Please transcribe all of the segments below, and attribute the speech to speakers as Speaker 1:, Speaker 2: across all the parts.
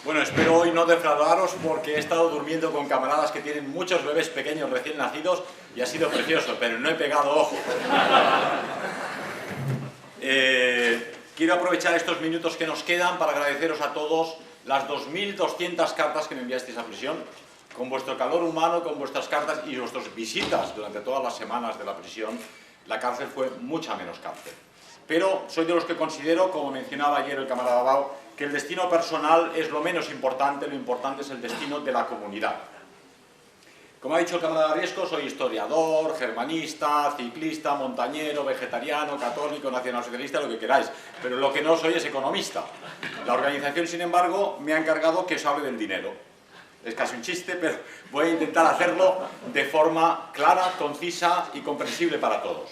Speaker 1: Bueno, espero hoy no defraudaros porque he estado durmiendo con camaradas que tienen muchos bebés pequeños recién nacidos y ha sido precioso, pero no he pegado ojo. Quiero aprovechar estos minutos que nos quedan para agradeceros a todos las 2.200 cartas que me enviasteis a prisión. Con vuestro calor humano, con vuestras cartas y vuestras visitas durante todas las semanas de la prisión, la cárcel fue mucha menos cárcel. Pero soy de los que considero, como mencionaba ayer el camarada Bau, que el destino personal es lo menos importante, lo importante es el destino de la comunidad. Como ha dicho el camarada Riesco, soy historiador, germanista, ciclista, montañero, vegetariano, católico, nacionalsocialista, lo que queráis, pero lo que no soy es economista. La organización, sin embargo, me ha encargado que os hable del dinero. Es casi un chiste, pero voy a intentar hacerlo de forma clara, concisa y comprensible para todos.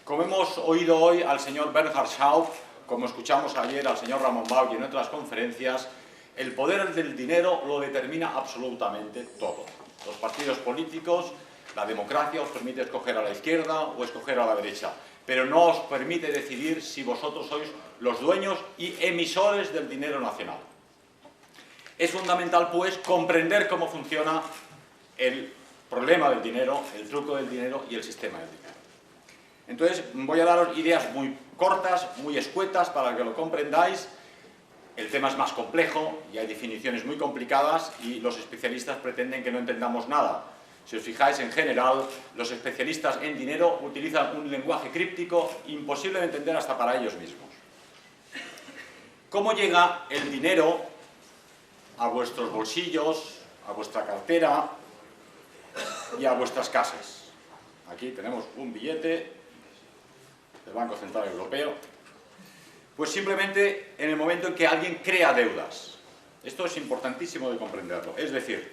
Speaker 1: Como hemos oído hoy al señor Bernhard Schaub, como escuchamos ayer al señor Ramon Bau y en otras conferencias, el poder del dinero lo determina absolutamente todo. Los partidos políticos, la democracia os permite escoger a la izquierda o escoger a la derecha, pero no os permite decidir si vosotros sois los dueños y emisores del dinero nacional. Es fundamental, pues, comprender cómo funciona el problema del dinero, el truco del dinero y el sistema del dinero. Entonces, voy a daros ideas muy cortas, muy escuetas, para que lo comprendáis. El tema es más complejo y hay definiciones muy complicadas y los especialistas pretenden que no entendamos nada. Si os fijáis, en general, los especialistas en dinero utilizan un lenguaje críptico imposible de entender hasta para ellos mismos. ¿Cómo llega el dinero a vuestros bolsillos, a vuestra cartera y a vuestras casas? Aquí tenemos un billete del Banco Central Europeo. Pues simplemente en el momento en que alguien crea deudas. Esto es importantísimo de comprenderlo. Es decir,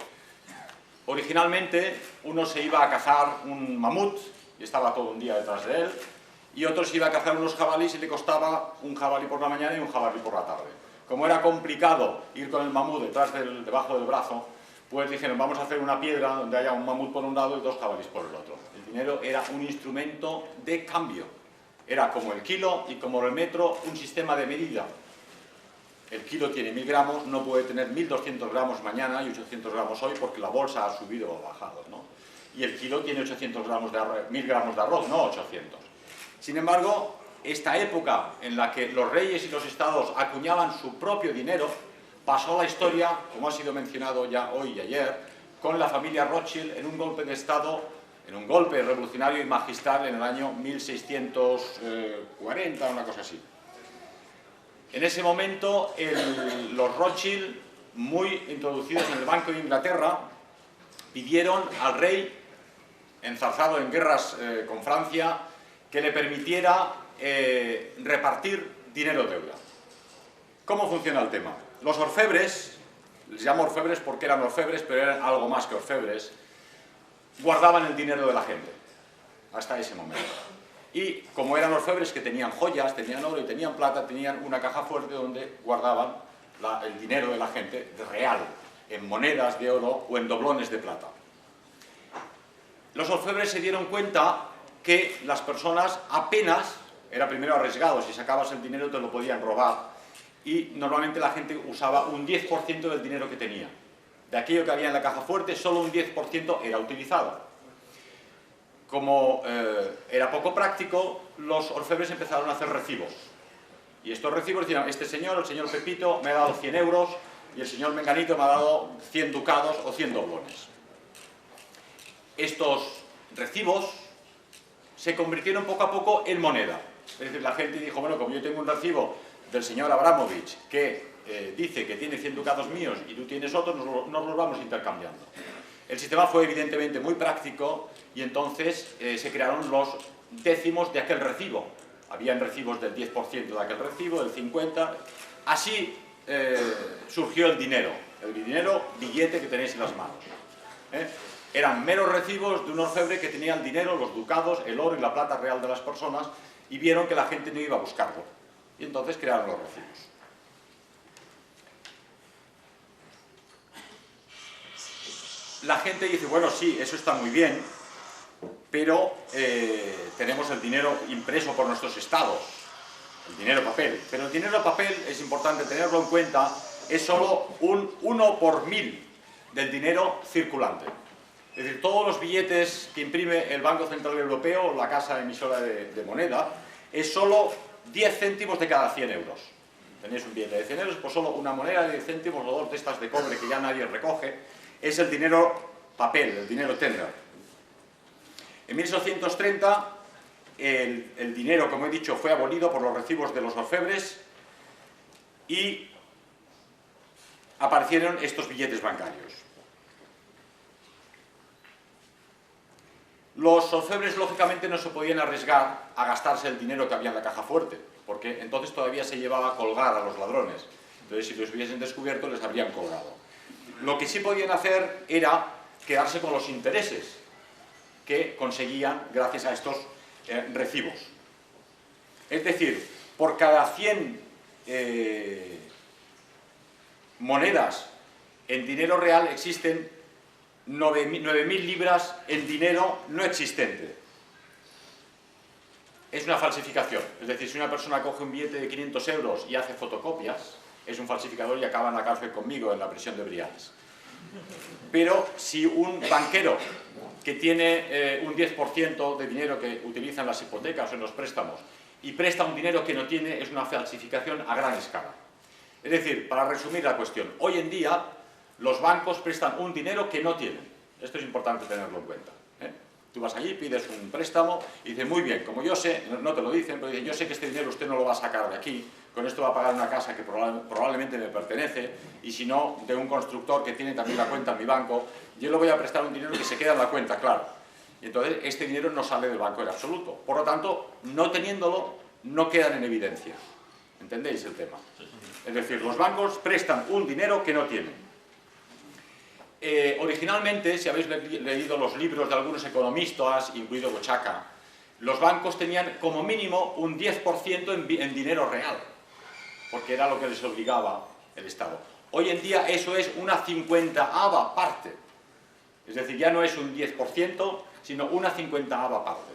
Speaker 1: originalmente uno se iba a cazar un mamut y estaba todo un día detrás de él, y otro se iba a cazar unos jabalíes y le costaba un jabalí por la mañana y un jabalí por la tarde. Como era complicado ir con el mamut debajo del brazo, pues dijeron, vamos a hacer una piedra donde haya un mamut por un lado y dos jabalíes por el otro. El dinero era un instrumento de cambio. Era como el kilo y como el metro, un sistema de medida. El kilo tiene 1000 gramos, no puede tener 1200 gramos mañana y 800 gramos hoy porque la bolsa ha subido o bajado, ¿no? Y el kilo tiene 800 gramos de arroz, 1000 gramos de arroz, no 800. Sin embargo, esta época en la que los reyes y los estados acuñaban su propio dinero, pasó a la historia, como ha sido mencionado ya hoy y ayer, con la familia Rothschild en un golpe de estado, en un golpe revolucionario y magistral en el año 1640, una cosa así. En ese momento, los Rothschild, muy introducidos en el Banco de Inglaterra, pidieron al rey, enzarzado en guerras con Francia, que le permitiera repartir dinero-deuda. ¿Cómo funciona el tema? Los orfebres, les llamo orfebres porque eran orfebres, pero eran algo más que orfebres, guardaban el dinero de la gente, hasta ese momento. Y como eran orfebres que tenían joyas, tenían oro y tenían plata, tenían una caja fuerte donde guardaban el dinero de la gente real, en monedas de oro o en doblones de plata. Los orfebres se dieron cuenta que las personas apenas, era primero arriesgado, si sacabas el dinero te lo podían robar, y normalmente la gente usaba un 10% del dinero que tenía. De aquello que había en la caja fuerte, solo un 10% era utilizado. Como era poco práctico, los orfebres empezaron a hacer recibos. Y estos recibos decían, este señor, el señor Pepito, me ha dado 100 euros y el señor Menganito me ha dado 100 ducados o 100 doblones. Estos recibos se convirtieron poco a poco en moneda. Es decir, la gente dijo, bueno, como yo tengo un recibo del señor Abramovich que dice que tiene 100 ducados míos y tú tienes otros, nos los vamos intercambiando. El sistema fue evidentemente muy práctico y entonces se crearon los décimos de aquel recibo. Habían recibos del 10% de aquel recibo, del 50%. Así surgió el dinero billete que tenéis en las manos. Eran meros recibos de un orfebre que tenía el dinero, los ducados, el oro y la plata real de las personas y vieron que la gente no iba a buscarlo. Y entonces crearon los recibos. La gente dice, bueno, sí, eso está muy bien, pero tenemos el dinero impreso por nuestros estados, el dinero papel. Pero el dinero papel es importante tenerlo en cuenta es solo un 1 por 1000 del dinero circulante. Es decir, todos los billetes que imprime el Banco Central Europeo, la casa emisora de moneda, es solo 10 céntimos de cada 100 euros. Tenéis un billete de 100 euros, pues solo una moneda de 10 céntimos o dos de estas de cobre que ya nadie recoge, es el dinero papel, el dinero tender. En 1830 el dinero, como he dicho, fue abolido por los recibos de los orfebres y aparecieron estos billetes bancarios. Los orfebres, lógicamente, no se podían arriesgar a gastarse el dinero que había en la caja fuerte, porque entonces todavía se llevaba a colgar a los ladrones. Entonces, si los hubiesen descubierto, les habrían colgado. Lo que sí podían hacer era quedarse con los intereses que conseguían gracias a estos recibos. Es decir, por cada 100 monedas en dinero real existen 9.000 libras en dinero no existente. Es una falsificación. Es decir, si una persona coge un billete de 500 euros y hace fotocopias, es un falsificador y acaba en la cárcel conmigo en la prisión de Brians. Pero si un banquero que tiene un 10% de dinero que utiliza en las hipotecas o en los préstamos y presta un dinero que no tiene, es una falsificación a gran escala. Es decir, para resumir la cuestión, hoy en día los bancos prestan un dinero que no tienen. Esto es importante tenerlo en cuenta. Tú vas allí, pides un préstamo y dices, muy bien, como yo sé, no te lo dicen, pero dicen, yo sé que este dinero usted no lo va a sacar de aquí, con esto va a pagar una casa que probablemente me pertenece, y si no, de un constructor que tiene también la cuenta en mi banco, yo le voy a prestar un dinero que se queda en la cuenta, claro. Y entonces este dinero no sale del banco en absoluto. Por lo tanto, no teniéndolo, no quedan en evidencia. ¿Entendéis el tema? Es decir, los bancos prestan un dinero que no tienen. Originalmente, si habéis leído los libros de algunos economistas, incluido Bochaca, los bancos tenían como mínimo un 10% en dinero real, porque era lo que les obligaba el Estado. Hoy en día eso es una 50ava parte, es decir, ya no es un 10%, sino una 50ava parte.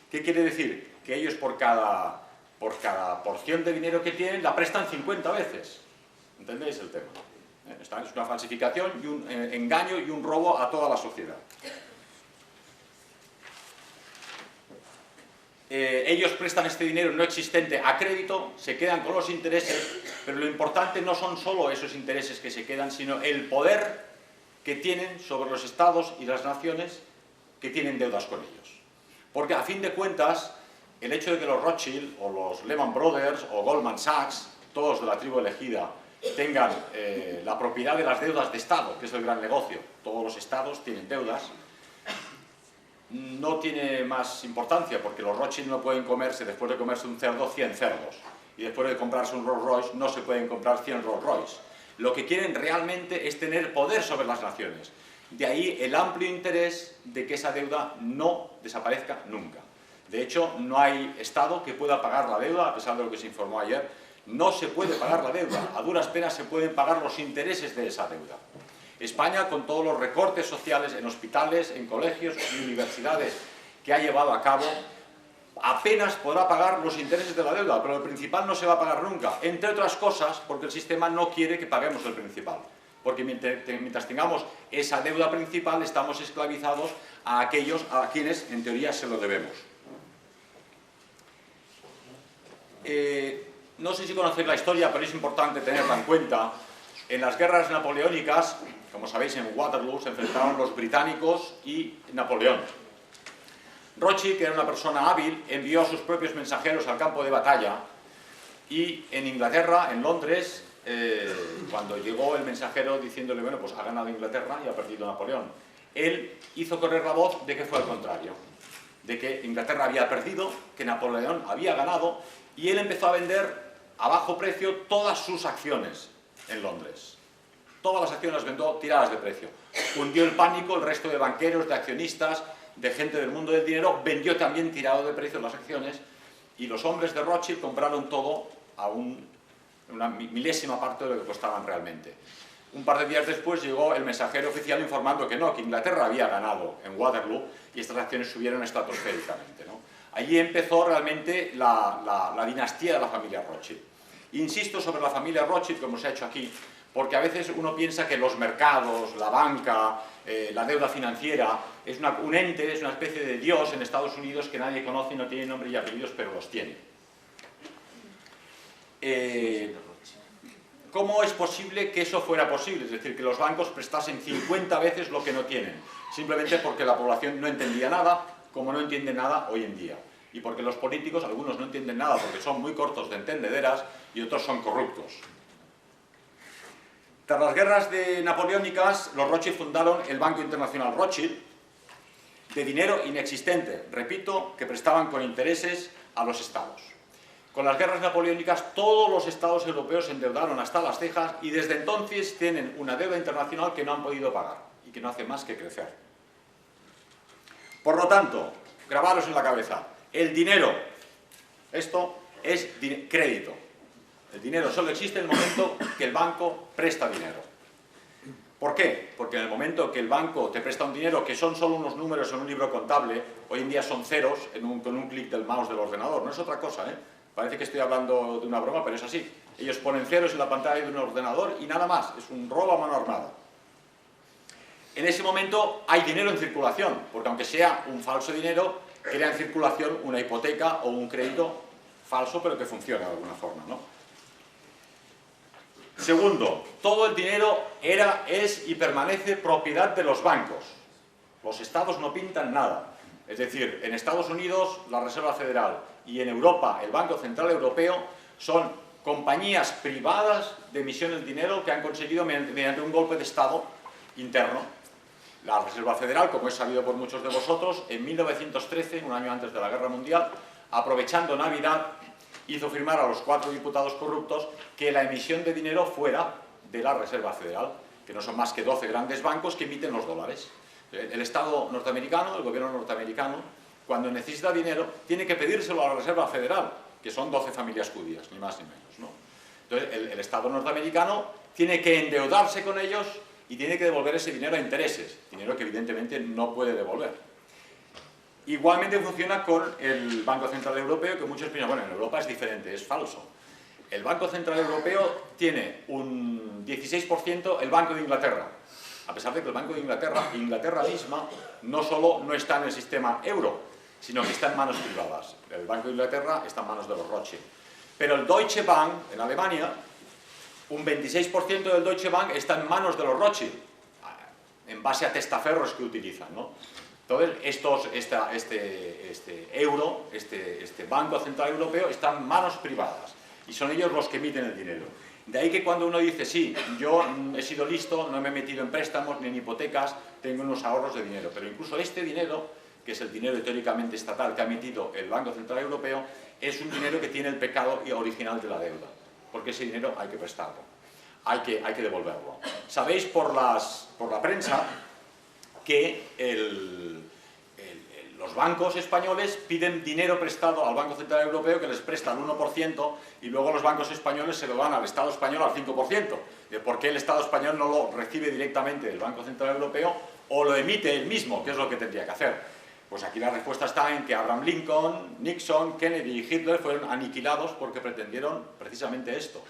Speaker 1: ¿Qué quiere decir? Que ellos por cada porción de dinero que tienen la prestan 50 veces. ¿Entendéis el tema? Esta es una falsificación y un engaño y un robo a toda la sociedad. Ellos prestan este dinero no existente a crédito, se quedan con los intereses, pero lo importante no son solo esos intereses que se quedan, sino el poder que tienen sobre los estados y las naciones que tienen deudas con ellos. Porque a fin de cuentas, el hecho de que los Rothschild o los Lehman Brothers o Goldman Sachs, todos de la tribu elegida, tengan la propiedad de las deudas de Estado, que es el gran negocio, todos los estados tienen deudas, no tiene más importancia, porque los Rothschild no pueden comerse, después de comerse un cerdo, 100 cerdos, y después de comprarse un Rolls Royce no se pueden comprar 100 Rolls Royce. Lo que quieren realmente es tener poder sobre las naciones. De ahí el amplio interés de que esa deuda no desaparezca nunca. De hecho, no hay Estado que pueda pagar la deuda, a pesar de lo que se informó ayer. No se puede pagar la deuda, a duras penas se pueden pagar los intereses de esa deuda. España, con todos los recortes sociales en hospitales, en colegios y universidades que ha llevado a cabo, apenas podrá pagar los intereses de la deuda, pero el principal no se va a pagar nunca, entre otras cosas porque el sistema no quiere que paguemos el principal, porque mientras tengamos esa deuda principal estamos esclavizados a aquellos a quienes en teoría se lo debemos. No sé si conocéis la historia, pero es importante tenerla en cuenta. En las guerras napoleónicas, como sabéis, en Waterloo se enfrentaron los británicos y Napoleón. Rothschild, que era una persona hábil, envió a sus propios mensajeros al campo de batalla y en Inglaterra, en Londres, cuando llegó el mensajero diciéndole, bueno, pues ha ganado Inglaterra y ha perdido Napoleón, él hizo correr la voz de que fue al contrario, de que Inglaterra había perdido, que Napoleón había ganado, y él empezó a vender a bajo precio todas sus acciones en Londres. Todas las acciones las vendió tiradas de precio. Hundió el pánico, el resto de banqueros, de accionistas, de gente del mundo del dinero, vendió también tirado de precio las acciones, y los hombres de Rothschild compraron todo a una milésima parte de lo que costaban realmente. Un par de días después llegó el mensajero oficial informando que no, que Inglaterra había ganado en Waterloo y estas acciones subieron estratosféricamente, ¿no? Allí empezó realmente la dinastía de la familia Rothschild. Insisto sobre la familia Rothschild, como se ha hecho aquí, porque a veces uno piensa que los mercados, la banca, la deuda financiera, es un ente, es una especie de Dios en Estados Unidos que nadie conoce y no tiene nombre y apellidos, pero los tiene. ¿Cómo es posible que eso fuera posible? Es decir, que los bancos prestasen 50 veces lo que no tienen, simplemente porque la población no entendía nada, como no entiende nada hoy en día. Y porque los políticos, algunos no entienden nada porque son muy cortos de entendederas y otros son corruptos. Tras las guerras napoleónicas, los Rothschild fundaron el Banco Internacional Rothschild, de dinero inexistente, repito, que prestaban con intereses a los estados. Con las guerras napoleónicas, todos los estados europeos se endeudaron hasta las cejas y desde entonces tienen una deuda internacional que no han podido pagar y que no hace más que crecer. Por lo tanto, grabaros en la cabeza, el dinero, esto es crédito. El dinero solo existe en el momento que el banco presta dinero. ¿Por qué? Porque en el momento que el banco te presta un dinero que son solo unos números en un libro contable, hoy en día son ceros con un clic del mouse del ordenador, no es otra cosa, ¿eh? Parece que estoy hablando de una broma, pero es así. Ellos ponen ceros en la pantalla de un ordenador y nada más, es un robo a mano armada. En ese momento hay dinero en circulación, porque aunque sea un falso dinero, crea en circulación una hipoteca o un crédito falso, pero que funciona de alguna forma, ¿no? Segundo, todo el dinero era, es y permanece propiedad de los bancos. Los estados no pintan nada. Es decir, en Estados Unidos la Reserva Federal y en Europa el Banco Central Europeo son compañías privadas de emisión del dinero que han conseguido mediante un golpe de estado interno. La Reserva Federal, como es sabido por muchos de vosotros, en 1913, un año antes de la Guerra Mundial, aprovechando Navidad, hizo firmar a los 4 diputados corruptos que la emisión de dinero fuera de la Reserva Federal, que no son más que 12 grandes bancos que emiten los dólares. El Estado norteamericano, el gobierno norteamericano, cuando necesita dinero, tiene que pedírselo a la Reserva Federal, que son 12 familias judías, ni más ni menos, ¿no? Entonces, el Estado norteamericano tiene que endeudarse con ellos y tiene que devolver ese dinero a intereses, dinero que evidentemente no puede devolver. Igualmente funciona con el Banco Central Europeo, que muchos piensan, bueno, en Europa es diferente, es falso. El Banco Central Europeo tiene un 16% el Banco de Inglaterra, a pesar de que el Banco de Inglaterra misma, no solo no está en el sistema euro, sino que está en manos privadas. El Banco de Inglaterra está en manos de los Rothschild. Pero el Deutsche Bank, en Alemania, un 26% del Deutsche Bank está en manos de los Rothschild, en base a testaferros que utilizan, ¿no? Entonces, este Banco Central Europeo está en manos privadas y son ellos los que emiten el dinero. De ahí que cuando uno dice, sí, yo he sido listo, no me he metido en préstamos ni en hipotecas, tengo unos ahorros de dinero, pero incluso este dinero, que es el dinero teóricamente estatal que ha emitido el Banco Central Europeo, es un dinero que tiene el pecado original de la deuda, porque ese dinero hay que prestarlo, hay que devolverlo. Sabéis por la prensa que los bancos españoles piden dinero prestado al Banco Central Europeo, que les presta al 1%, y luego los bancos españoles se lo dan al Estado español al 5%. ¿Por qué el Estado español no lo recibe directamente del Banco Central Europeo o lo emite él mismo, que es lo que tendría que hacer? Pues aquí la respuesta está en que Abraham Lincoln, Nixon, Kennedy y Hitler fueron aniquilados porque pretendieron precisamente esto.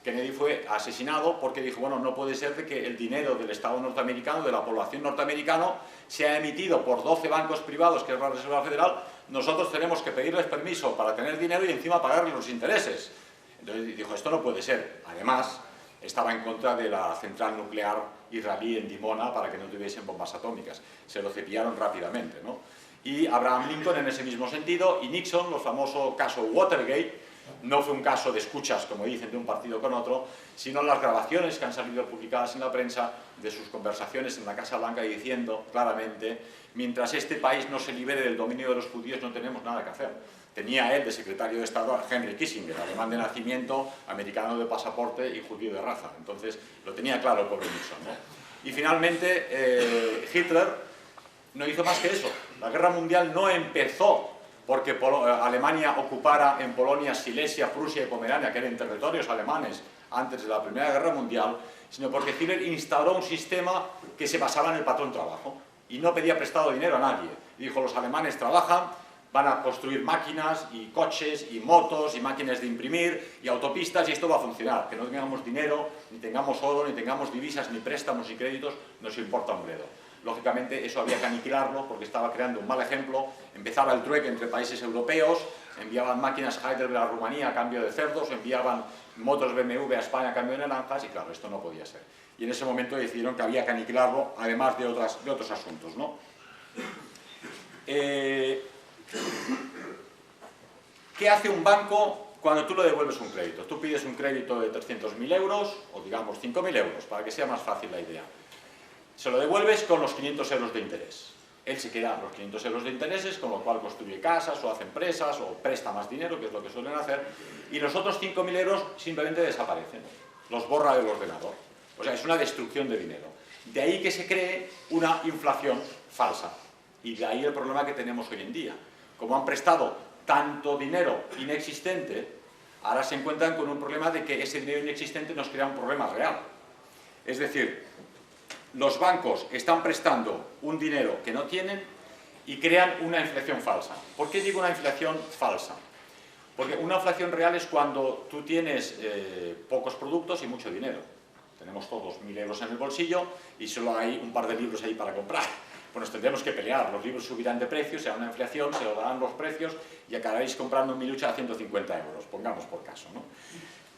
Speaker 1: Kennedy fue asesinado porque dijo, bueno, no puede ser de que el dinero del Estado norteamericano, de la población norteamericana, sea emitido por 12 bancos privados, que es la Reserva Federal, nosotros tenemos que pedirles permiso para tener dinero y encima pagarles los intereses. Entonces dijo, esto no puede ser. Además, estaba en contra de la central nuclear israelí en Dimona para que no tuviesen bombas atómicas. Se lo cepillaron rápidamente, ¿no? Y Abraham Lincoln en ese mismo sentido, y Nixon, el famoso caso Watergate, no fue un caso de escuchas, como dicen, de un partido con otro, sino las grabaciones que han salido publicadas en la prensa de sus conversaciones en la Casa Blanca diciendo claramente, mientras este país no se libere del dominio de los judíos no tenemos nada que hacer. Tenía él de secretario de Estado a Henry Kissinger, alemán de nacimiento, americano de pasaporte y judío de raza. Entonces lo tenía claro el pobre Nixon, ¿no? Y finalmente Hitler no hizo más que eso. La guerra mundial no empezó porque Alemania ocupara en Polonia, Silesia, Prusia y Pomerania, que eran territorios alemanes antes de la Primera Guerra Mundial, sino porque Hitler instauró un sistema que se basaba en el patrón trabajo y no pedía prestado dinero a nadie. Dijo, los alemanes trabajan, van a construir máquinas y coches y motos y máquinas de imprimir y autopistas y esto va a funcionar. Que no tengamos dinero, ni tengamos oro, ni tengamos divisas, ni préstamos, ni créditos, nos importa un bledo. Lógicamente eso había que aniquilarlo porque estaba creando un mal ejemplo. Empezaba el trueque entre países europeos, enviaban máquinas Heidelberg a Rumanía a cambio de cerdos, enviaban motos BMW a España a cambio de naranjas y claro, esto no podía ser. Y en ese momento decidieron que había que aniquilarlo, además de otros asuntos, ¿no? ¿Qué hace un banco cuando tú le devuelves un crédito? Tú pides un crédito de 300.000 euros, o digamos 5.000 euros, para que sea más fácil la idea. Se lo devuelves con los 500 euros de interés. Él se queda los 500 euros de intereses, con lo cual construye casas, o hace empresas, o presta más dinero, que es lo que suelen hacer, y los otros 5.000 euros simplemente desaparecen. Los borra del ordenador. O sea, es una destrucción de dinero. De ahí que se cree una inflación falsa. Y de ahí el problema que tenemos hoy en día. Como han prestado tanto dinero inexistente, ahora se encuentran con un problema de que ese dinero inexistente nos crea un problema real. Es decir, los bancos están prestando un dinero que no tienen y crean una inflación falsa. ¿Por qué digo una inflación falsa? Porque una inflación real es cuando tú tienes pocos productos y mucho dinero. Tenemos todos 1.000 euros en el bolsillo y solo hay un par de libros ahí para comprar. Pues nos tendremos que pelear, los libros subirán de precio, será una inflación, se lo darán los precios y acabaréis comprando un Milucha a 150 euros, pongamos por caso, ¿no?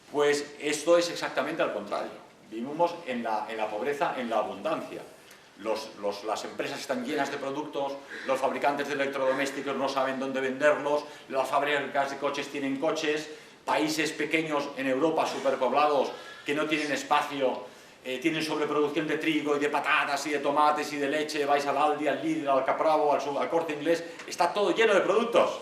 Speaker 1: Pues esto es exactamente al contrario. Vivimos en la pobreza, en la abundancia. Las empresas están llenas de productos, los fabricantes de electrodomésticos no saben dónde venderlos, las fábricas de coches tienen coches, países pequeños en Europa superpoblados que no tienen espacio, tienen sobreproducción de trigo y de patatas y de tomates y de leche, vais al Aldi, al Lidl, al Capravo, al Corte Inglés, está todo lleno de productos,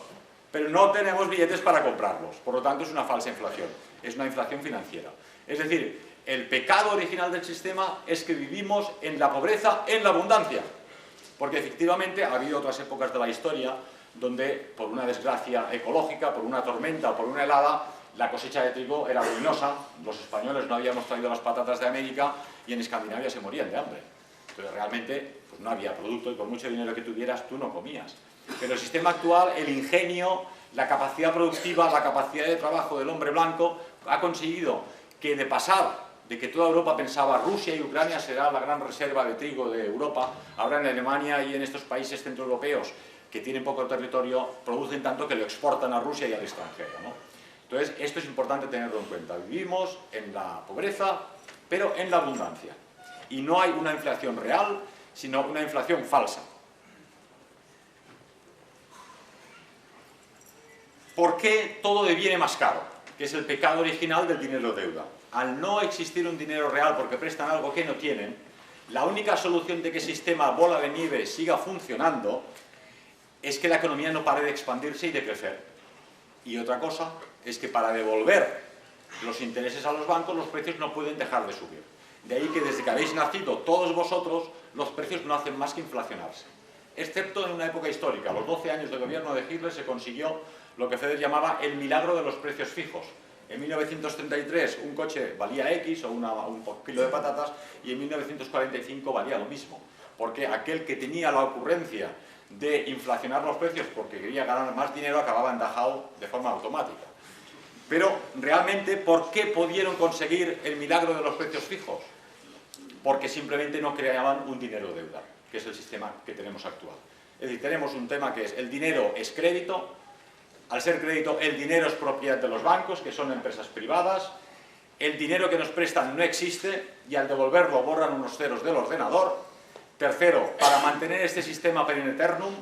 Speaker 1: pero no tenemos billetes para comprarlos, por lo tanto es una falsa inflación, es una inflación financiera. Es decir, el pecado original del sistema es que vivimos en la pobreza, en la abundancia, porque efectivamente ha habido otras épocas de la historia donde por una desgracia ecológica, por una tormenta o por una helada, la cosecha de trigo era ruinosa, los españoles no habíamos traído las patatas de América y en Escandinavia se morían de hambre. Entonces realmente pues no había producto y por mucho dinero que tuvieras tú no comías. Pero el sistema actual, el ingenio, la capacidad productiva, la capacidad de trabajo del hombre blanco ha conseguido que de pasar de que toda Europa pensaba Rusia y Ucrania será la gran reserva de trigo de Europa, ahora en Alemania y en estos países centroeuropeos que tienen poco territorio, producen tanto que lo exportan a Rusia y al extranjero, ¿no? Entonces, esto es importante tenerlo en cuenta. Vivimos en la pobreza, pero en la abundancia. Y no hay una inflación real, sino una inflación falsa. ¿Por qué todo deviene más caro? Que es el pecado original del dinero-deuda. Al no existir un dinero real porque prestan algo que no tienen, la única solución de que el sistema bola de nieve siga funcionando es que la economía no pare de expandirse y de crecer. Y otra cosa es que para devolver los intereses a los bancos, los precios no pueden dejar de subir. De ahí que desde que habéis nacido todos vosotros, los precios no hacen más que inflacionarse. Excepto en una época histórica, a los 12 años de gobierno de Hitler se consiguió lo que Feder llamaba el milagro de los precios fijos. En 1933 un coche valía X o un kilo de patatas y en 1945 valía lo mismo. Porque aquel que tenía la ocurrencia de inflacionar los precios porque quería ganar más dinero acababa en Dachau de forma automática. Pero realmente, ¿por qué pudieron conseguir el milagro de los precios fijos? Porque simplemente no creaban un dinero deuda, que es el sistema que tenemos actual. Es decir, tenemos un tema que es el dinero es crédito, al ser crédito el dinero es propiedad de los bancos, que son empresas privadas, el dinero que nos prestan no existe y al devolverlo borran unos ceros del ordenador. Tercero, para mantener este sistema per in eternum,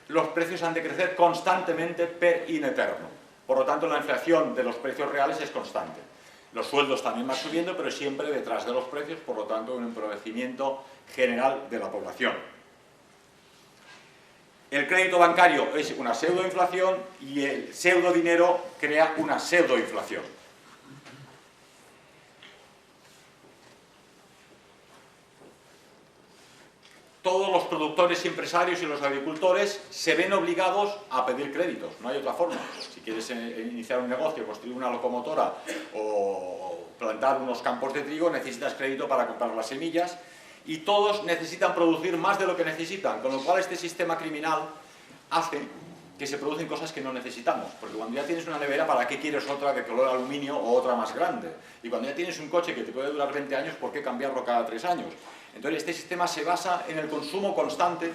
Speaker 1: los precios han de crecer constantemente per in eternum. Por lo tanto, la inflación de los precios reales es constante. Los sueldos también van subiendo, pero siempre detrás de los precios, por lo tanto, un empobrecimiento general de la población. El crédito bancario es una pseudoinflación y el pseudodinero crea una pseudoinflación. Todos los productores y empresarios y los agricultores se ven obligados a pedir créditos, no hay otra forma. Si quieres iniciar un negocio, construir una locomotora o plantar unos campos de trigo, necesitas crédito para comprar las semillas y todos necesitan producir más de lo que necesitan, con lo cual este sistema criminal hace que se producen cosas que no necesitamos, porque cuando ya tienes una nevera, ¿para qué quieres otra de color aluminio o otra más grande? Y cuando ya tienes un coche que te puede durar 20 años, ¿por qué cambiarlo cada 3 años? Entonces este sistema se basa en el consumo constante,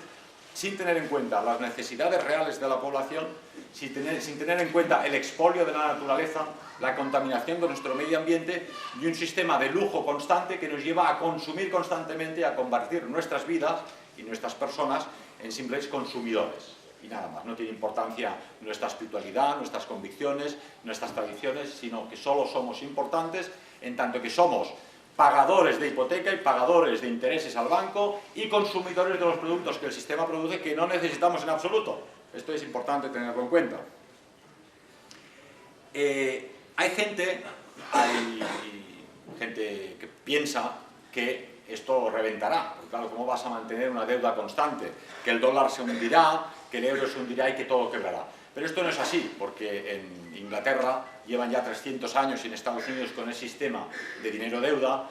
Speaker 1: sin tener en cuenta las necesidades reales de la población, sin tener en cuenta el expolio de la naturaleza, la contaminación de nuestro medio ambiente y un sistema de lujo constante que nos lleva a consumir constantemente, a convertir nuestras vidas y nuestras personas en simples consumidores. Y nada más, no tiene importancia nuestra espiritualidad, nuestras convicciones, nuestras tradiciones, sino que solo somos importantes en tanto que somos pagadores de hipoteca y pagadores de intereses al banco y consumidores de los productos que el sistema produce que no necesitamos en absoluto. Esto es importante tenerlo en cuenta. Hay gente que piensa que esto reventará. Porque claro, ¿cómo vas a mantener una deuda constante? Que el dólar se hundirá, que el euro se hundirá y que todo quebrará. Pero esto no es así, porque en Inglaterra llevan ya 300 años y en Estados Unidos con el sistema de dinero-deuda,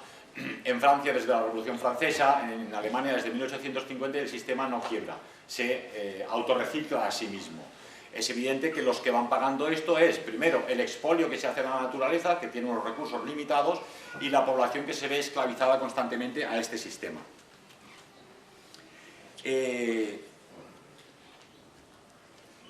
Speaker 1: en Francia desde la Revolución Francesa, en Alemania desde 1850 el sistema no quiebra, se autorrecicla a sí mismo. Es evidente que los que van pagando esto es, primero, el expolio que se hace a la naturaleza, que tiene unos recursos limitados, y la población que se ve esclavizada constantemente a este sistema.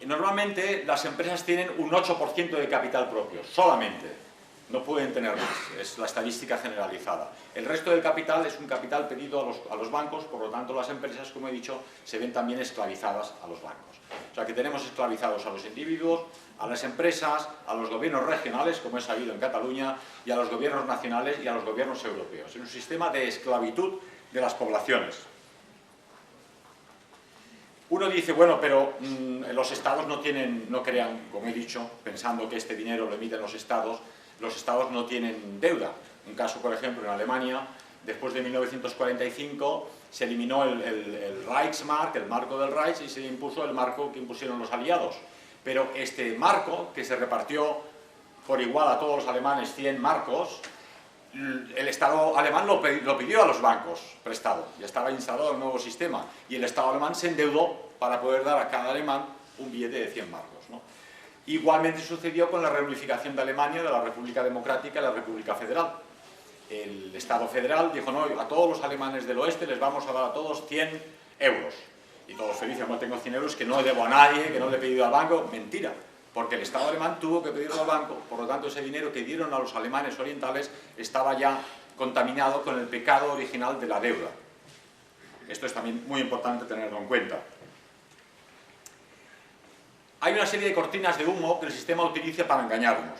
Speaker 1: Normalmente las empresas tienen un 8% de capital propio, solamente. No pueden tener más, es la estadística generalizada. El resto del capital es un capital pedido a los bancos, por lo tanto las empresas, como he dicho, se ven también esclavizadas a los bancos. O sea que tenemos esclavizados a los individuos, a las empresas, a los gobiernos regionales, como es sabido en Cataluña, y a los gobiernos nacionales y a los gobiernos europeos. Es un sistema de esclavitud de las poblaciones. Uno dice, bueno, pero los estados no crean, como he dicho, pensando que este dinero lo emiten los estados no tienen deuda. Un caso, por ejemplo, en Alemania, después de 1945, se eliminó el Reichsmark, el marco del Reich, y se impuso el marco que impusieron los aliados. Pero este marco, que se repartió por igual a todos los alemanes 100 marcos, el Estado alemán lo pidió a los bancos prestado, ya estaba instalado el nuevo sistema, y el Estado alemán se endeudó para poder dar a cada alemán un billete de 100 marcos, ¿no? Igualmente sucedió con la reunificación de Alemania, de la República Democrática y la República Federal. El Estado federal dijo, no, a todos los alemanes del oeste les vamos a dar a todos 100 euros. Y todos felices, no tengo 100 euros que no debo a nadie, que no le he pedido al banco. Mentira, porque el Estado alemán tuvo que pedirlo al banco, por lo tanto ese dinero que dieron a los alemanes orientales estaba ya contaminado con el pecado original de la deuda. Esto es también muy importante tenerlo en cuenta. Hay una serie de cortinas de humo que el sistema utiliza para engañarnos.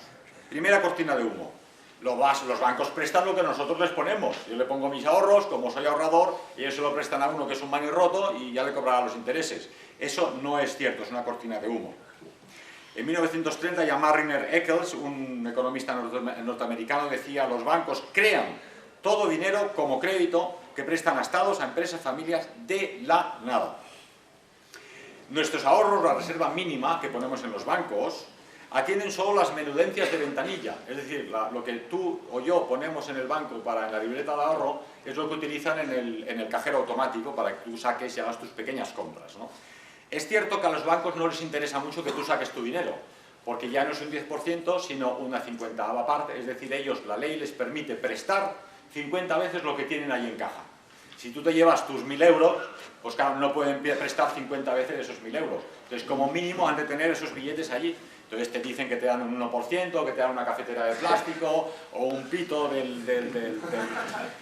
Speaker 1: Primera cortina de humo. Los bancos prestan lo que nosotros les ponemos. Yo le pongo mis ahorros, como soy ahorrador, y ellos se lo prestan a uno que es un manirroto y ya le cobrará los intereses. Eso no es cierto, es una cortina de humo. En 1930 ya Mariner Eccles, un economista norteamericano, decía: los bancos crean todo dinero como crédito que prestan a estados, a empresas, familias, de la nada. Nuestros ahorros, la reserva mínima que ponemos en los bancos, atienden solo las menudencias de ventanilla, es decir, lo que tú o yo ponemos en el banco en la libreta de ahorro es lo que utilizan en el cajero automático para que tú saques y hagas tus pequeñas compras, ¿no? Es cierto que a los bancos no les interesa mucho que tú saques tu dinero, porque ya no es un 10%, sino una 50ª parte, es decir, la ley les permite prestar 50 veces lo que tienen ahí en caja. Si tú te llevas tus 1000 euros, pues claro, no pueden prestar 50 veces esos 1000 euros. Entonces, como mínimo, han de tener esos billetes allí. Entonces te dicen que te dan un 1%, que te dan una cafetera de plástico, o un pito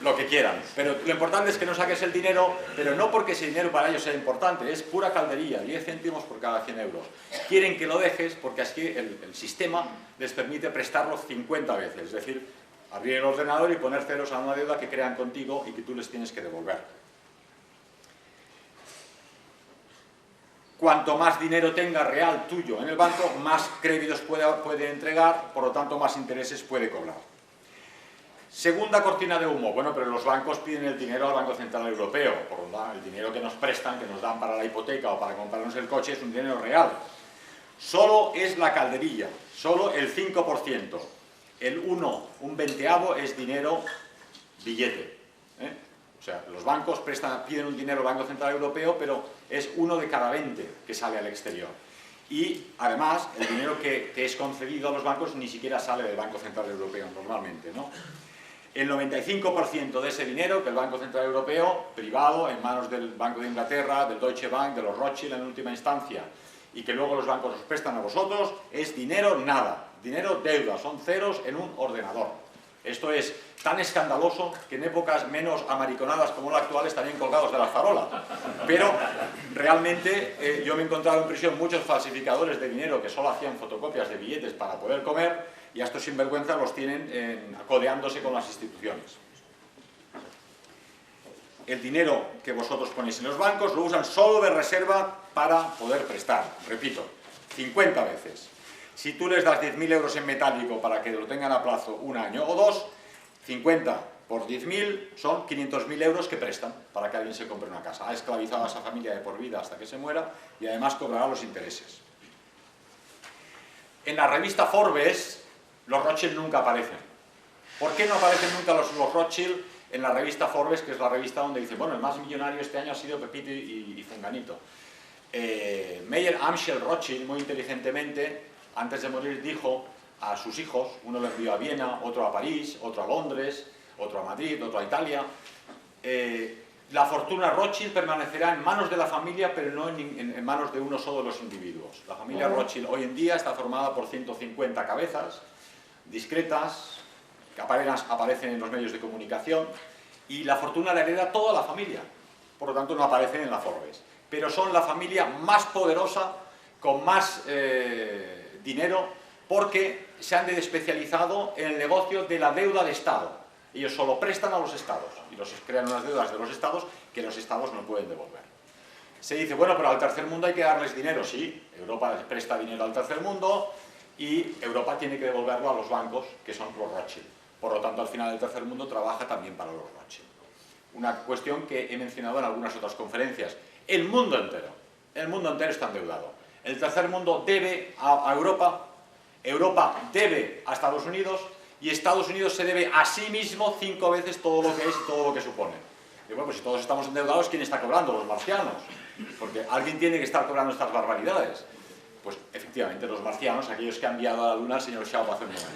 Speaker 1: lo que quieran. Pero lo importante es que no saques el dinero, pero no porque ese dinero para ellos sea importante, es pura caldería, 10 céntimos por cada 100 euros. Quieren que lo dejes porque así el sistema les permite prestarlo 50 veces, es decir, abrir el ordenador y poner ceros a una deuda que crean contigo y que tú les tienes que devolver. Cuanto más dinero tenga real tuyo en el banco, más créditos puede entregar, por lo tanto más intereses puede cobrar. Segunda cortina de humo. Bueno, pero los bancos piden el dinero al Banco Central Europeo. Por lo tanto, el dinero que nos prestan, que nos dan para la hipoteca o para comprarnos el coche, es un dinero real. Solo es la calderilla, solo el 5%. El 1 veinte-avo es dinero billete, ¿eh? O sea, los bancos piden un dinero al Banco Central Europeo, pero es 1 de cada 20 que sale al exterior. Y además el dinero que es concedido a los bancos ni siquiera sale del Banco Central Europeo normalmente, ¿no? El 95% de ese dinero que el Banco Central Europeo, privado, en manos del Banco de Inglaterra, del Deutsche Bank, de los Rothschild en última instancia, y que luego los bancos os prestan a vosotros, es dinero nada, dinero deuda, son ceros en un ordenador. Esto es tan escandaloso que en épocas menos amariconadas como la actual estarían colgados de la farola. Pero realmente yo me he encontrado en prisión muchos falsificadores de dinero que solo hacían fotocopias de billetes para poder comer, y a estos sinvergüenzas los tienen codeándose con las instituciones. El dinero que vosotros ponéis en los bancos lo usan solo de reserva para poder prestar. Repito, 50 veces. Si tú les das 10.000 euros en metálico para que lo tengan a plazo un año o dos, 50 por 10.000 son 500.000 euros que prestan para que alguien se compre una casa. Ha esclavizado a esa familia de por vida hasta que se muera y además cobrará los intereses. En la revista Forbes, los Rothschild nunca aparecen. ¿Por qué no aparecen nunca los Rothschild en la revista Forbes, que es la revista donde dice, bueno, el más millonario este año ha sido Pepito y Funganito? Meyer Amschel Rothschild, muy inteligentemente, antes de morir dijo a sus hijos, uno lo envió a Viena, otro a París, otro a Londres, otro a Madrid, otro a Italia, la fortuna Rothschild permanecerá en manos de la familia, pero no en manos de uno solo de los individuos. La familia Rothschild hoy en día está formada por 150 cabezas, discretas, que aparecen en los medios de comunicación, y la fortuna la hereda toda la familia, por lo tanto no aparecen en la Forbes. Pero son la familia más poderosa, con más dinero, porque se han especializado en el negocio de la deuda de Estado. Ellos solo prestan a los estados y los crean unas deudas de los estados que los estados no pueden devolver. Se dice, bueno, pero al tercer mundo hay que darles dinero. Sí, Europa presta dinero al tercer mundo y Europa tiene que devolverlo a los bancos, que son los Rothschild. Por lo tanto, al final el tercer mundo trabaja también para los Rothschild. Una cuestión que he mencionado en algunas otras conferencias. El mundo entero está endeudado. El tercer mundo debe a Europa, Europa debe a Estados Unidos, y Estados Unidos se debe a sí mismo 5 veces todo lo que es y todo lo que supone. Y bueno, pues si todos estamos endeudados, ¿quién está cobrando? Los marcianos. Porque alguien tiene que estar cobrando estas barbaridades. Pues efectivamente los marcianos, aquellos que han enviado a la luna al señor Xiao hace un momento.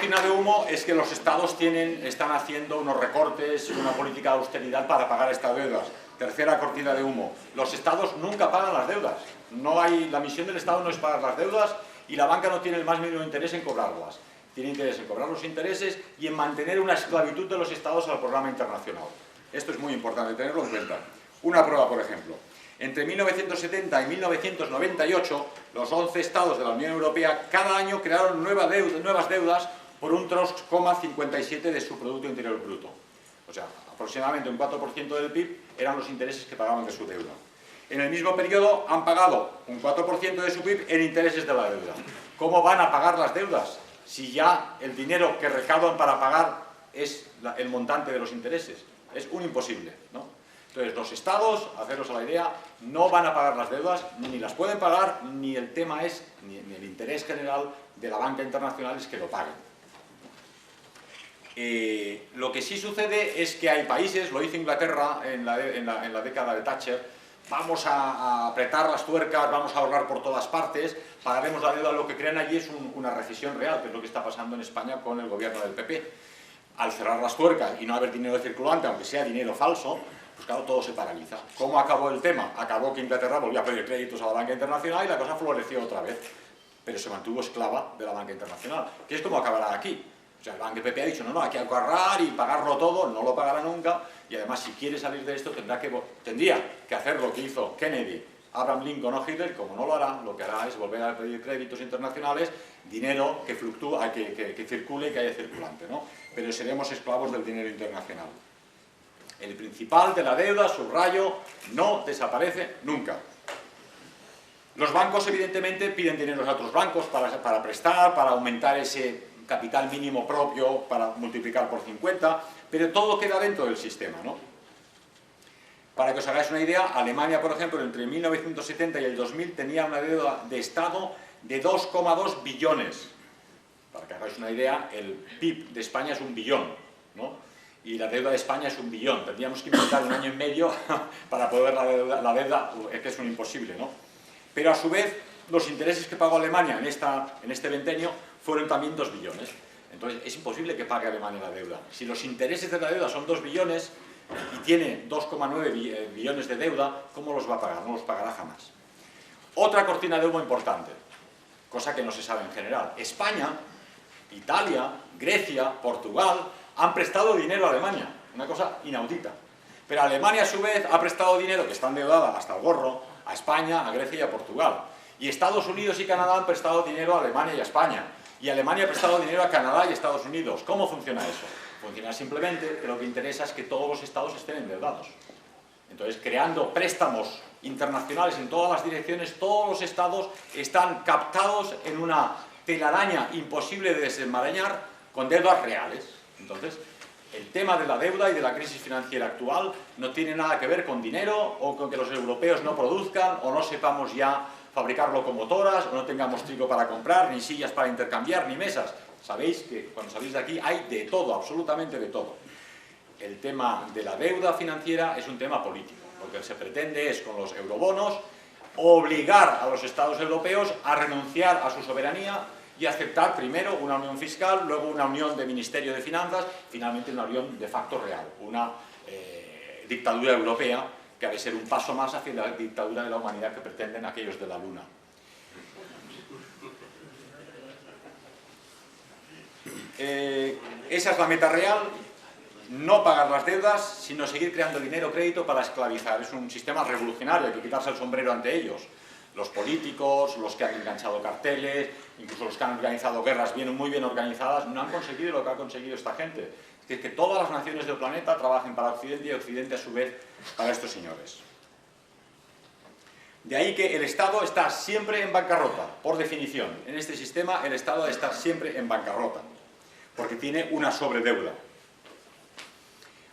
Speaker 1: De humo es que los estados están haciendo unos recortes, una política de austeridad para pagar estas deudas. Tercera cortina de humo. Los estados nunca pagan las deudas. La misión del estado no es pagar las deudas y la banca no tiene el más mínimo interés en cobrarlas. Tiene interés en cobrar los intereses y en mantener una esclavitud de los estados al programa internacional. Esto es muy importante tenerlo en cuenta. Una prueba, por ejemplo. Entre 1970 y 1998, los 11 estados de la Unión Europea cada año crearon nuevas deudas por un 3,57 de su Producto Interior Bruto. O sea, aproximadamente un 4% del PIB eran los intereses que pagaban de su deuda. En el mismo periodo han pagado un 4% de su PIB en intereses de la deuda. ¿Cómo van a pagar las deudas si ya el dinero que recaudan para pagar es el montante de los intereses? Es un imposible, ¿no? Entonces, los estados, haceros a la idea, no van a pagar las deudas, ni las pueden pagar, ni el tema es, ni el interés general de la banca internacional es que lo paguen. Lo que sí sucede es que hay países, lo hizo Inglaterra en la década de Thatcher, vamos a apretar las tuercas, vamos a ahorrar por todas partes, pagaremos la deuda, lo que crean allí es una recesión real, que es lo que está pasando en España con el gobierno del PP. Al cerrar las tuercas y no haber dinero circulante, aunque sea dinero falso, pues claro, todo se paraliza. ¿Cómo acabó el tema? Acabó que Inglaterra volvió a pedir créditos a la banca internacional y la cosa floreció otra vez, pero se mantuvo esclava de la banca internacional, que es como acabará aquí. O sea, el Banco PP ha dicho, no, hay que ahorrar y pagarlo todo, no lo pagará nunca, y además si quiere salir de esto tendría que hacer lo que hizo Kennedy, Abraham Lincoln o Hitler. Como no lo hará, lo que hará es volver a pedir créditos internacionales, dinero que fluctúa, que circule y que haya circulante, ¿no? Pero seremos esclavos del dinero internacional. El principal de la deuda, subrayo, no desaparece nunca. Los bancos evidentemente piden dinero a otros bancos para prestar, para aumentar ese capital mínimo propio, para multiplicar por 50, pero todo queda dentro del sistema, ¿no? Para que os hagáis una idea, Alemania, por ejemplo, entre 1970 y el 2000 tenía una deuda de Estado de 2,2 billones. Para que hagáis una idea, el PIB de España es 1 billón, ¿no? Y la deuda de España es 1 billón. Tendríamos que inventar un año y medio para poder la deuda, es que es un imposible, ¿no? Pero a su vez, los intereses que pagó Alemania en este ventenio fueron también 2 billones. Entonces, es imposible que pague Alemania la deuda. Si los intereses de la deuda son 2 billones y tiene 2,9 billones de deuda, ¿cómo los va a pagar? No los pagará jamás. Otra cortina de humo importante, cosa que no se sabe en general. España, Italia, Grecia, Portugal han prestado dinero a Alemania, una cosa inaudita. Pero Alemania a su vez ha prestado dinero, que está endeudada hasta el gorro, a España, a Grecia y a Portugal. Y Estados Unidos y Canadá han prestado dinero a Alemania y a España. Y Alemania ha prestado dinero a Canadá y a Estados Unidos. ¿Cómo funciona eso? Funciona simplemente que lo que interesa es que todos los estados estén endeudados. Entonces, creando préstamos internacionales en todas las direcciones, todos los estados están captados en una telaraña imposible de desenmarañar con deudas reales. Entonces, el tema de la deuda y de la crisis financiera actual no tiene nada que ver con dinero o con que los europeos no produzcan o no sepamos ya fabricar locomotoras o no tengamos trigo para comprar, ni sillas para intercambiar, ni mesas. Sabéis que cuando salís de aquí hay de todo, absolutamente de todo. El tema de la deuda financiera es un tema político. Lo que se pretende es, con los eurobonos, obligar a los estados europeos a renunciar a su soberanía y aceptar primero una unión fiscal, luego una unión de Ministerio de Finanzas, finalmente una unión de facto real, una dictadura europea que ha de ser un paso más hacia la dictadura de la humanidad que pretenden aquellos de la Luna. Esa es la meta real, no pagar las deudas, sino seguir creando dinero, crédito para esclavizar. Es un sistema revolucionario, hay que quitarse el sombrero ante ellos. Los políticos, los que han enganchado carteles, incluso los que han organizado guerras muy bien organizadas, no han conseguido lo que ha conseguido esta gente. Es decir, que todas las naciones del planeta trabajen para Occidente y Occidente a su vez para estos señores. De ahí que el Estado está siempre en bancarrota, por definición. En este sistema el Estado ha de estar siempre en bancarrota, porque tiene una sobredeuda.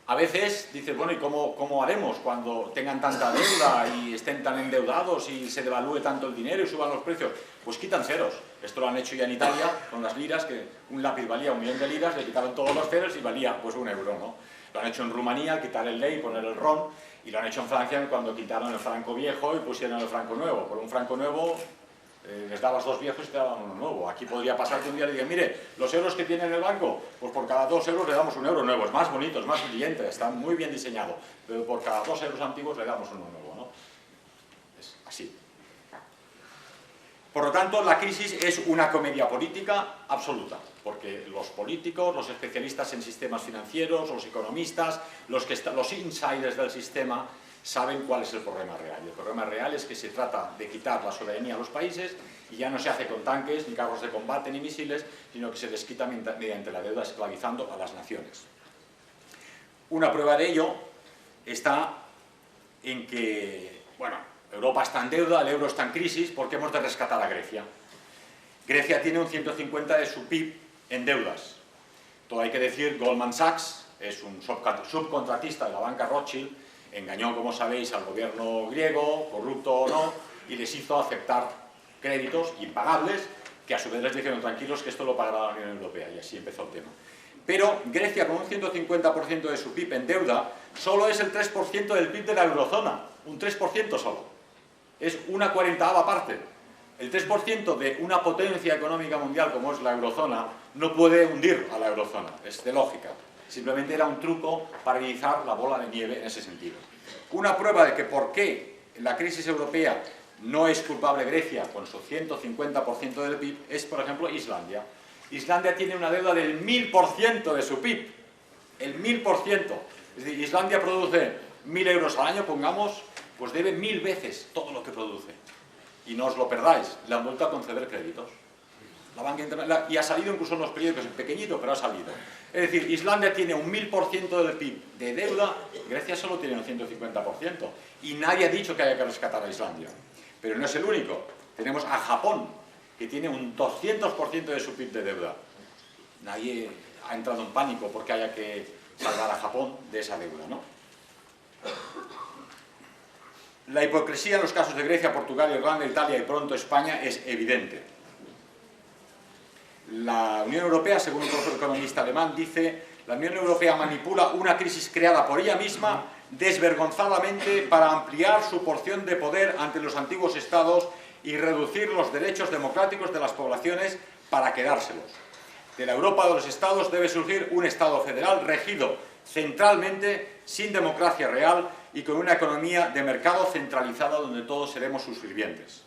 Speaker 1: A veces dices, bueno, ¿y cómo haremos cuando tengan tanta deuda y estén tan endeudados y se devalúe tanto el dinero y suban los precios? Pues quitan ceros. Esto lo han hecho ya en Italia con las liras, que un lápiz valía 1 millón de liras, le quitaron todos los ceros y valía pues 1 euro, ¿no? Lo han hecho en Rumanía, quitar el lei y poner el ron, y lo han hecho en Francia cuando quitaron el franco viejo y pusieron el franco nuevo. Por un franco nuevo les dabas 2 viejos y te daban uno nuevo. Aquí podría pasar que un día le digan, mire, los euros que tiene en el banco, pues por cada 2 euros le damos 1 euro nuevo. Es más bonito, es más brillante, está muy bien diseñado, pero por cada 2 euros antiguos le damos uno nuevo, ¿no? Es así. Por lo tanto, la crisis es una comedia política absoluta, porque los políticos, los especialistas en sistemas financieros, los economistas, los insiders del sistema, saben cuál es el problema real. Y el problema real es que se trata de quitar la soberanía a los países y ya no se hace con tanques, ni carros de combate, ni misiles, sino que se les quita mediante la deuda, esclavizando a las naciones. Una prueba de ello está en que, bueno, Europa está en deuda, el euro está en crisis, porque hemos de rescatar a Grecia. Grecia tiene un 150 de su PIB en deudas. Todo hay que decir, Goldman Sachs es un subcontratista de la banca Rothschild, engañó, como sabéis, al gobierno griego, corrupto o no, y les hizo aceptar créditos impagables, que a su vez les dijeron tranquilos que esto lo pagará la Unión Europea, y así empezó el tema. Pero Grecia, con un 150% de su PIB en deuda, solo es el 3% del PIB de la eurozona, un 3% solo. Es una 40ª parte. El 3% de una potencia económica mundial como es la eurozona no puede hundir a la eurozona, es de lógica. Simplemente era un truco para rizar la bola de nieve en ese sentido. Una prueba de que por qué la crisis europea no es culpable Grecia con su 150% del PIB es, por ejemplo, Islandia. Islandia tiene una deuda del 1000% de su PIB. El 1000%. Es decir, Islandia produce 1000 euros al año, pongamos, pues debe 1000 veces todo lo que produce. Y no os lo perdáis, le han vuelto a conceder créditos. La banca internacional, y ha salido incluso en los periódicos, pequeñito, pero ha salido. Es decir, Islandia tiene un 1000% del PIB de deuda, Grecia solo tiene un 150%. Y nadie ha dicho que haya que rescatar a Islandia. Pero no es el único. Tenemos a Japón, que tiene un 200% de su PIB de deuda. Nadie ha entrado en pánico porque haya que salvar a Japón de esa deuda, ¿no? La hipocresía en los casos de Grecia, Portugal, Irlanda, Italia y pronto España es evidente. La Unión Europea, según otro economista alemán, dice: la Unión Europea manipula una crisis creada por ella misma desvergonzadamente para ampliar su porción de poder ante los antiguos estados y reducir los derechos democráticos de las poblaciones para quedárselos. De la Europa de los estados debe surgir un estado federal regido centralmente, sin democracia real y con una economía de mercado centralizada donde todos seremos sus sirvientes.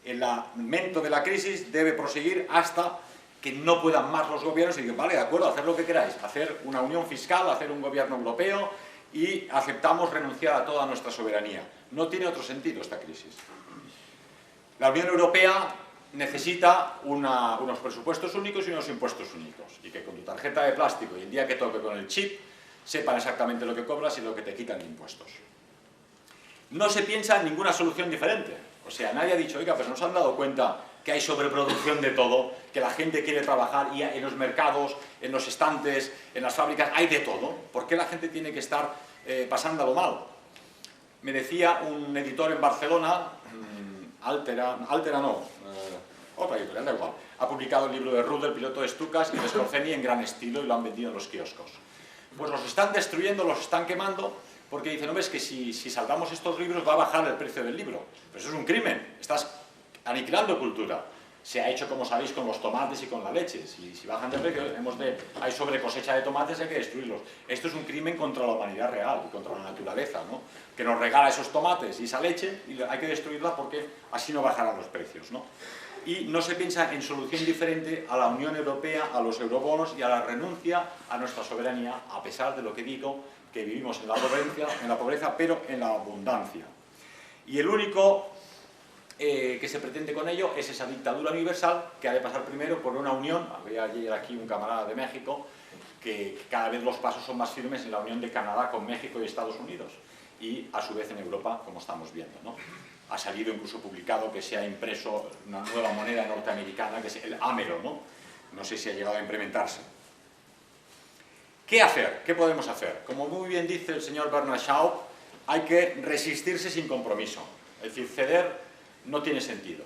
Speaker 1: El aumento de la crisis debe proseguir hasta que no puedan más los gobiernos y digan: vale, de acuerdo, hacer lo que queráis, hacer una unión fiscal, hacer un gobierno europeo y aceptamos renunciar a toda nuestra soberanía. No tiene otro sentido esta crisis. La Unión Europea necesita unos presupuestos únicos y unos impuestos únicos, y que con tu tarjeta de plástico y el día que toque con el chip sepan exactamente lo que cobras y lo que te quitan de impuestos. No se piensa en ninguna solución diferente. O sea, nadie ha dicho: oiga, pero nos han dado cuenta que hay sobreproducción de todo, que la gente quiere trabajar y en los mercados, en los estantes, en las fábricas, hay de todo. ¿Por qué la gente tiene que estar pasándolo mal? Me decía un editor en Barcelona, otra editorial, da igual, ha publicado el libro de Rudd, el piloto de Stukas, y de Scorzeni en gran estilo, y lo han vendido en los kioscos. Pues los están destruyendo, los están quemando, porque dicen: no ves que si salvamos estos libros va a bajar el precio del libro. Pero eso es un crimen, estás aniquilando cultura. Se ha hecho, como sabéis, con los tomates y con la leche. Si bajan de precio, hay sobre cosecha de tomates, hay que destruirlos. Esto es un crimen contra la humanidad real y contra la naturaleza, ¿no? Que nos regala esos tomates y esa leche, y hay que destruirla porque así no bajarán los precios, ¿no? Y no se piensa en solución diferente a la Unión Europea, a los eurobonos y a la renuncia a nuestra soberanía, a pesar de lo que digo, que vivimos en la pobreza, pero en la abundancia. Y el único que se pretende con ello es esa dictadura universal, que ha de pasar primero por una unión. Había ayer aquí un camarada de México, que cada vez los pasos son más firmes en la unión de Canadá con México y Estados Unidos, y a su vez en Europa, como estamos viendo, ¿no? Ha salido incluso publicado que se ha impreso una nueva moneda norteamericana, que es el AMERO, ¿no? No sé si ha llegado a implementarse. ¿Qué hacer? ¿Qué podemos hacer? Como muy bien dice el señor Bernard Shaw, hay que resistirse sin compromiso. Es decir, ceder no tiene sentido.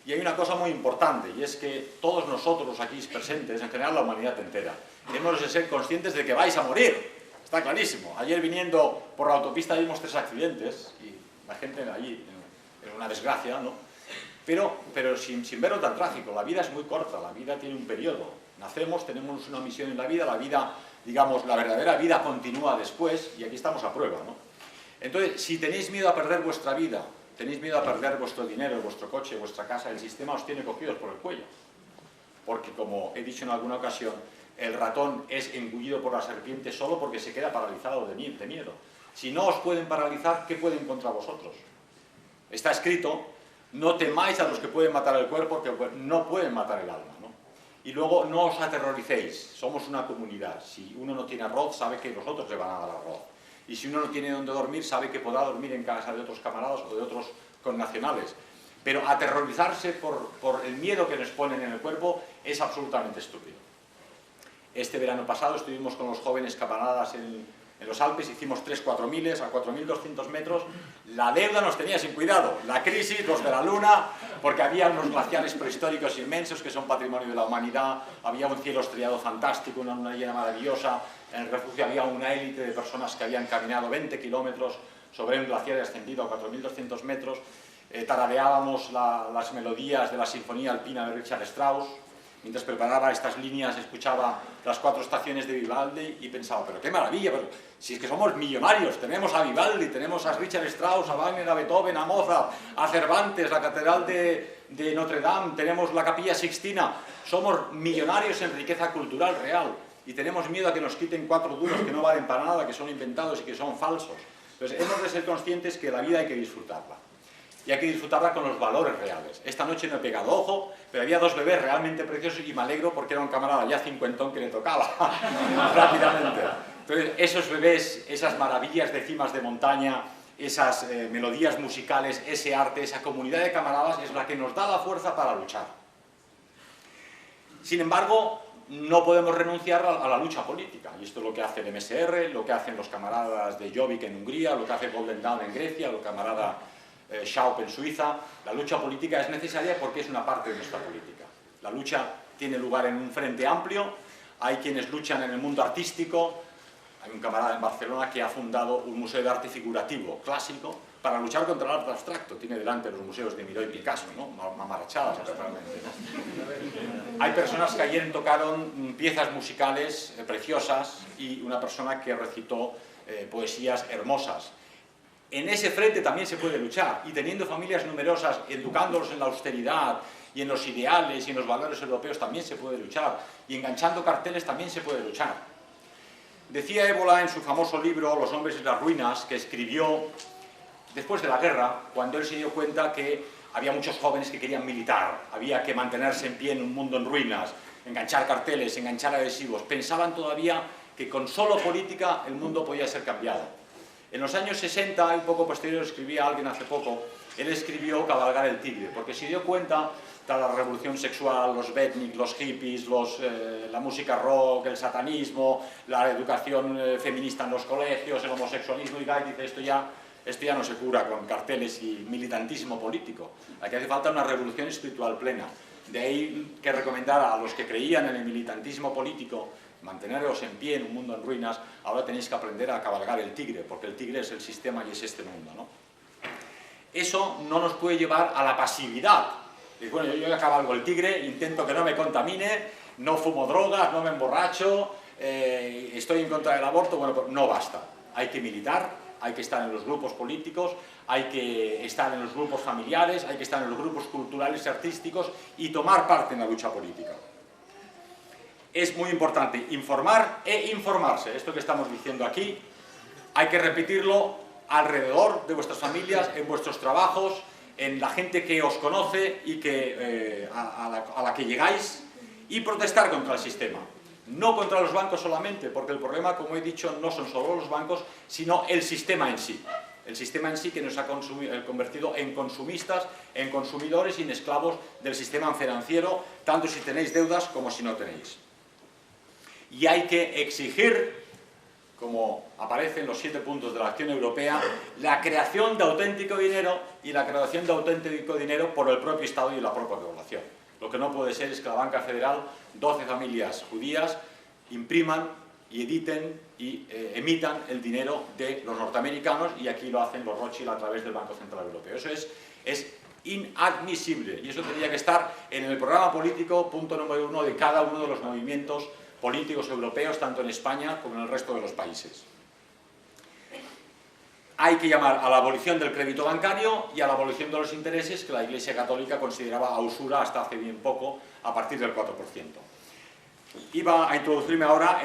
Speaker 1: Y hay una cosa muy importante, y es que todos nosotros aquí presentes, en general la humanidad entera, hemos de ser conscientes de que vais a morir. Está clarísimo. Ayer viniendo por la autopista vimos 3 accidentes, y la gente allí es una desgracia, ¿no? Pero sin verlo tan trágico. La vida es muy corta, la vida tiene un periodo. Nacemos, tenemos una misión en la vida, digamos, la verdadera vida continúa después, y aquí estamos a prueba, ¿no? Entonces, si tenéis miedo a perder vuestra vida, tenéis miedo a perder vuestro dinero, vuestro coche, vuestra casa, el sistema os tiene cogidos por el cuello. Porque, como he dicho en alguna ocasión, el ratón es engullido por la serpiente solo porque se queda paralizado de miedo. Si no os pueden paralizar, ¿qué pueden contra vosotros? Está escrito: no temáis a los que pueden matar el cuerpo, porque no pueden matar el alma, ¿no? Y luego, no os aterroricéis, somos una comunidad. Si uno no tiene arroz, sabe que los otros le van a dar arroz. Y si uno no tiene donde dormir, sabe que podrá dormir en casa de otros camaradas o de otros connacionales. Pero aterrorizarse por el miedo que nos ponen en el cuerpo es absolutamente estúpido. Este verano pasado estuvimos con los jóvenes camaradas en los Alpes, hicimos 3-4 miles a 4.200 metros. La deuda nos tenía sin cuidado, la crisis, los de la luna, porque había unos glaciares prehistóricos inmensos que son patrimonio de la humanidad, había un cielo estrellado fantástico, una luna llena maravillosa. En el refugio había una élite de personas que habían caminado 20 kilómetros sobre un glaciar ascendido a 4.200 metros. Tarareábamos las melodías de la Sinfonía Alpina de Richard Strauss. Mientras preparaba estas líneas escuchaba las 4 estaciones de Vivaldi y pensaba: pero qué maravilla, pero si es que somos millonarios, tenemos a Vivaldi, tenemos a Richard Strauss, a Wagner, a Beethoven, a Mozart, a Cervantes, la Catedral de Notre Dame, tenemos la Capilla Sixtina, somos millonarios en riqueza cultural real y tenemos miedo a que nos quiten 4 duros que no valen para nada, que son inventados y que son falsos. Entonces hemos de ser conscientes que la vida hay que disfrutarla. Y hay que disfrutarla con los valores reales. Esta noche no he pegado ojo, pero había 2 bebés realmente preciosos y me alegro porque era un camarada ya cincuentón que le tocaba rápidamente. Entonces, esos bebés, esas maravillas de cimas de montaña, esas melodías musicales, ese arte, esa comunidad de camaradas es la que nos da la fuerza para luchar. Sin embargo, no podemos renunciar a la lucha política. Y esto es lo que hace el MSR, lo que hacen los camaradas de Jobbik en Hungría, lo que hace Golden Dawn en Grecia, lo camarada Schaup en Suiza. La lucha política es necesaria porque es una parte de nuestra política. La lucha tiene lugar en un frente amplio, hay quienes luchan en el mundo artístico. Hay un camarada en Barcelona que ha fundado un museo de arte figurativo clásico para luchar contra el arte abstracto. Tiene delante los museos de Miró y Picasso, ¿no? Mamarachadas, realmente, ¿no? Hay personas que ayer tocaron piezas musicales preciosas y una persona que recitó poesías hermosas. En ese frente también se puede luchar, y teniendo familias numerosas, educándolos en la austeridad y en los ideales y en los valores europeos también se puede luchar, y enganchando carteles también se puede luchar. Decía Évola en su famoso libro Los hombres y las ruinas, que escribió después de la guerra, cuando él se dio cuenta que había muchos jóvenes que querían militar, había que mantenerse en pie en un mundo en ruinas, enganchar carteles, enganchar adhesivos. Pensaban todavía que con solo política el mundo podía ser cambiado. En los años 60, un poco posterior, escribía alguien hace poco, él escribió Cabalgar el tigre, porque se dio cuenta de la revolución sexual, los beatniks, los hippies, la música rock, el satanismo, la educación feminista en los colegios, el homosexualismo, y dice, esto ya no se cura con carteles y militantismo político. Aquí hace falta una revolución espiritual plena. De ahí que recomendar a los que creían en el militantismo político, manteneros en pie en un mundo en ruinas, ahora tenéis que aprender a cabalgar el tigre, porque el tigre es el sistema y es este mundo, ¿no? Eso no nos puede llevar a la pasividad. Dice, bueno, yo cabalgo el tigre, intento que no me contamine, no fumo drogas, no me emborracho, estoy en contra del aborto. Bueno, pues no basta. Hay que militar, hay que estar en los grupos políticos, hay que estar en los grupos familiares, hay que estar en los grupos culturales y artísticos y tomar parte en la lucha política. Es muy importante informar e informarse. Esto que estamos diciendo aquí, hay que repetirlo alrededor de vuestras familias, en vuestros trabajos, en la gente que os conoce y a la que llegáis, y protestar contra el sistema. No contra los bancos solamente, porque el problema, como he dicho, no son solo los bancos, sino el sistema en sí. El sistema en sí que nos ha convertido en consumistas, en consumidores y en esclavos del sistema financiero, tanto si tenéis deudas como si no tenéis. Y hay que exigir, como aparece en los 7 puntos de la acción europea, la creación de auténtico dinero y la creación de auténtico dinero por el propio Estado y la propia población. Lo que no puede ser es que la banca federal, 12 familias judías, impriman y editen y emitan el dinero de los norteamericanos, y aquí lo hacen los Rothschild a través del Banco Central Europeo. Eso es inadmisible, y eso tendría que estar en el programa político, punto número 1, de cada uno de los movimientos políticos europeos, tanto en España como en el resto de los países. Hay que llamar a la abolición del crédito bancario y a la abolición de los intereses, que la Iglesia Católica consideraba a usura hasta hace bien poco, a partir del 4%. Iba a introducirme ahora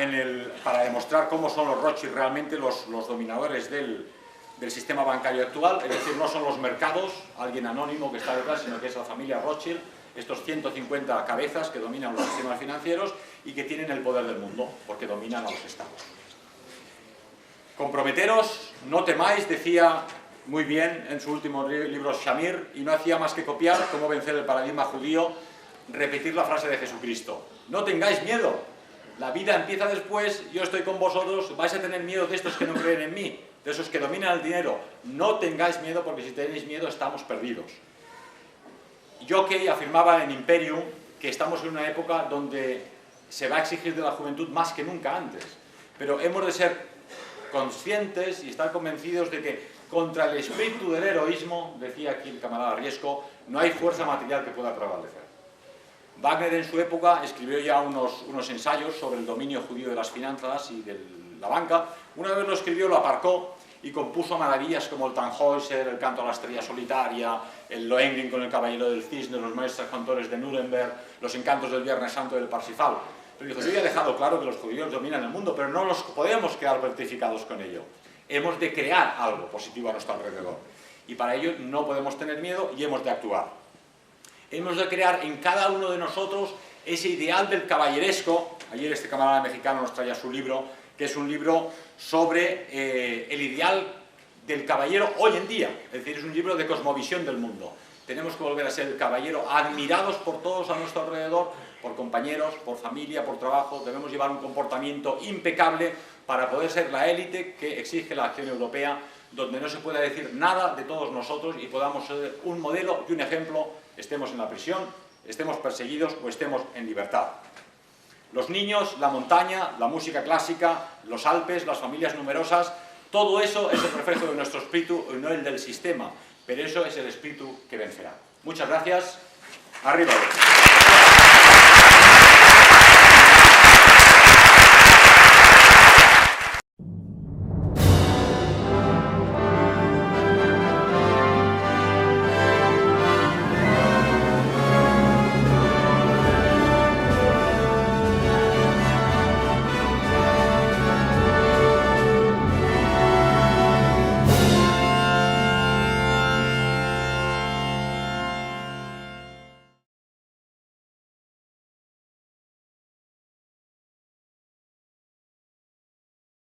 Speaker 1: para demostrar cómo son los Rothschild realmente los dominadores del sistema bancario actual, es decir, no son los mercados, alguien anónimo que está detrás, sino que es la familia Rothschild, estos 150 cabezas que dominan los sistemas financieros y que tienen el poder del mundo, porque dominan a los estados. Comprometeros, no temáis, decía muy bien en su último libro Shamir, y no hacía más que copiar cómo vencer el paradigma judío, repetir la frase de Jesucristo: no tengáis miedo, la vida empieza después, yo estoy con vosotros, vais a tener miedo de estos que no creen en mí, de esos que dominan el dinero. No tengáis miedo, porque si tenéis miedo estamos perdidos. Jockey afirmaba en Imperium que estamos en una época donde se va a exigir de la juventud más que nunca antes, pero hemos de ser conscientes y estar convencidos de que contra el espíritu del heroísmo, decía aquí el camarada Riesco, no hay fuerza material que pueda prevalecer. Wagner en su época escribió ya unos ensayos sobre el dominio judío de las finanzas y de la banca. Una vez lo escribió, lo aparcó y compuso maravillas como el Tannhäuser, el canto a la estrella solitaria, el Lohengrin con el caballero del cisne, los maestros cantores de Nuremberg, los encantos del Viernes Santo del Parsifal. Pero dijo, yo ya he dejado claro que los judíos dominan el mundo, pero no nos podemos quedar petrificados con ello. Hemos de crear algo positivo a nuestro alrededor. Y para ello no podemos tener miedo y hemos de actuar. Hemos de crear en cada uno de nosotros ese ideal del caballeresco. Ayer este camarada mexicano nos traía su libro, que es un libro sobre el ideal del caballero hoy en día. Es decir, es un libro de cosmovisión del mundo. Tenemos que volver a ser el caballero, admirados por todos a nuestro alrededor, por compañeros, por familia, por trabajo. Debemos llevar un comportamiento impecable para poder ser la élite que exige la acción europea, donde no se pueda decir nada de todos nosotros y podamos ser un modelo y un ejemplo, estemos en la prisión, estemos perseguidos o estemos en libertad. Los niños, la montaña, la música clásica, los Alpes, las familias numerosas, todo eso es el reflejo de nuestro espíritu y no el del sistema, pero eso es el espíritu que vencerá. Muchas gracias. Arriba.